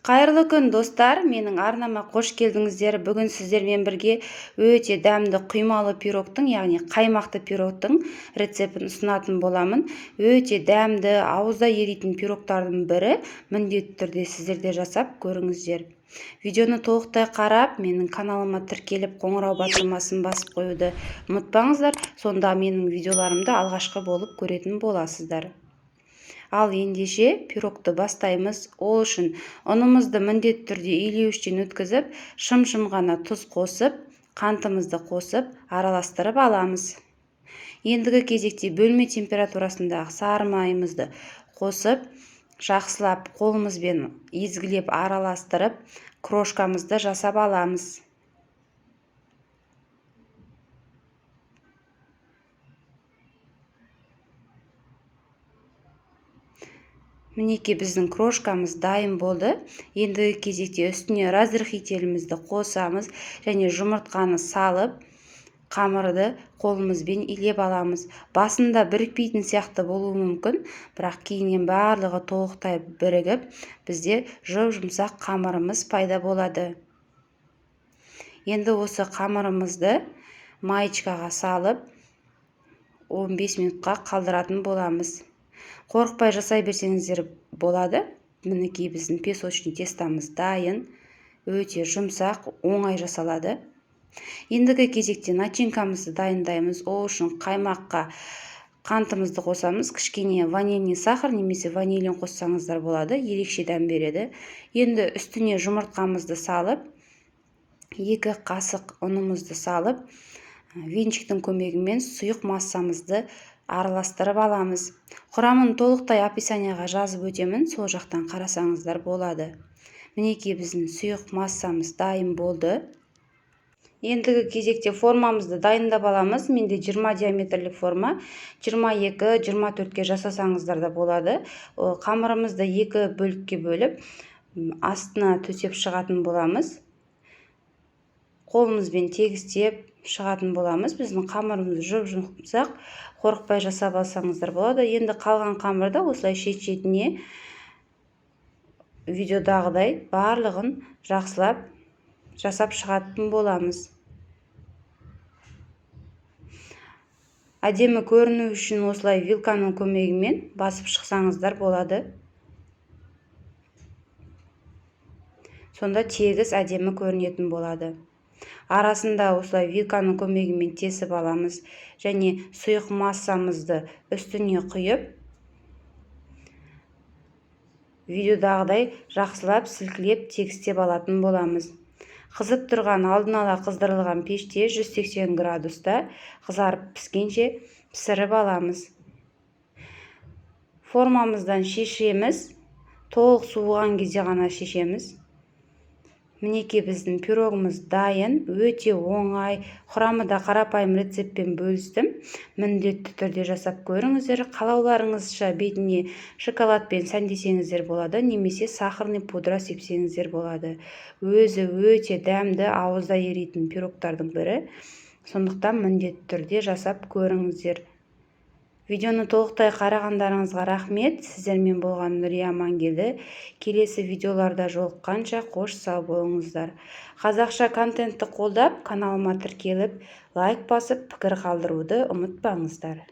Қайырлы күн достар, менің арнама қош келдіңіздер. Бүгін сіздермен бірге өте дәмді құймалы пирогтың, яғни қаймақты пирогтың рецептін ұсынатын боламын. Өте дәмді, ауызда еритін пирогтардың бірі, міндетті түрде сіздерде жасап көріңіздер. Видеоны толықтай қарап, менің каналыма тіркеліп, қоңырау батырмасын басып қоюды ұмытпаңыздар. Сонда менің видеоларымды алғашқы болып көретін боласыздар. Ал ендеше пирогты бастаймыз. Ол үшін ұнымызды міндетті түрде илеуіштен өткізіп, шым-шым ғана тұз қосып, қантымызды қосып, араластырып аламыз. Ендігі кезекте бөлме температурасындағы сары майымызды қосып, жақсылап қолымызбен езгілеп араластырып, крошкамызды жасап аламыз. Мінеки біздің крошкамыз дайын болды. Ендігі кезекте үстіне разрыхителімізді қосамыз және жұмыртқаны салып, қамырды қолымызбен илеп аламыз. Басында бірікпейтін сияқты болуы мүмкін, бірақ кейіннен барлығы толықтай бірігіп, бізде жұп-жұмсақ қамырымыз пайда болады. Енді осы қамырымызды маечкаға салып, 15 минутқа қалдыратын боламыз. Қорықпай жасай берсеңіздер болады. Мінекей біздің песочный тестамыз дайын, өте жұмсақ, оңай жасалады. Ендігі кезекте начинкамызды дайындаймыз. Ол үшін қаймаққа қантымызды қосамыз. Кішкене ванильный сахар немесе ванилин қоссаңыздар болады, ерекше дәм береді. Енді үстіне жұмыртқамызды салып, 2 қасық ұнымызды салып, венчиктің көмегімен сұйық массамызды араластырып аламыз. Құрамын толықтай описанияға жазып өтемін, сол жақтан қарасаңыздар болады. Мінекей біздің сұйық массамыз дайын болды. Ендігі кезекте формамызды дайындап аламыз. Менде 20 диаметрлік форма, 22-24-ке жасасаңыздар да болады. Қамырымызды 2 бөлікке бөліп, астына төсеп шығатын боламыз. Қолымызбен тегістеп шығатын боламыз. Біздің қамырымыз жұп-жұмсақ, қорықпай жасап алсаңыздар болады. Енді қалған қамырды осылай шет-шетіне видеодағыдай барлығын жақсылап жасап шығатын боламыз. Әдемі көріну үшін осылай вилканың көмегімен басып шықсаңыздар болады. Сонда тегіс әдемі көрінетін болады. Арасында осылай вилканың көмегімен тесіп аламыз және сұйық массамызды үстіне құйып, видеодағыдай жақсылап сілкілеп тегістеп алатын боламыз. Қызып тұрған алдын ала қыздырылған пеште 180 градуста қызарып піскенше пісіріп аламыз. Формамыздан шешеміз, толық суыған кезде ғана шешеміз. Мінеки біздің пирогымыз дайын, өте оңай, құрамы да қарапайым рецептпен бөлістім. Міндетті түрде жасап көріңіздер. Қалауларыңызша бетіне шоколадпен сәндесеңіздер болады, немесе сахарный пудра сепсеңіздер болады. Өзі өте дәмді, ауызда еритін пирогтардың бірі. Сондықтан міндетті түрде жасап көріңіздер. Видеоны толықтай қарағандарыңызға рахмет. Сіздермен болған Нұрия Амангелді. Келесі видеоларда жолыққанша қош сау болыңыздар. Қазақша контентті қолдап, каналыма тіркеліп, лайк басып, пікір қалдыруды ұмытпаңыздар.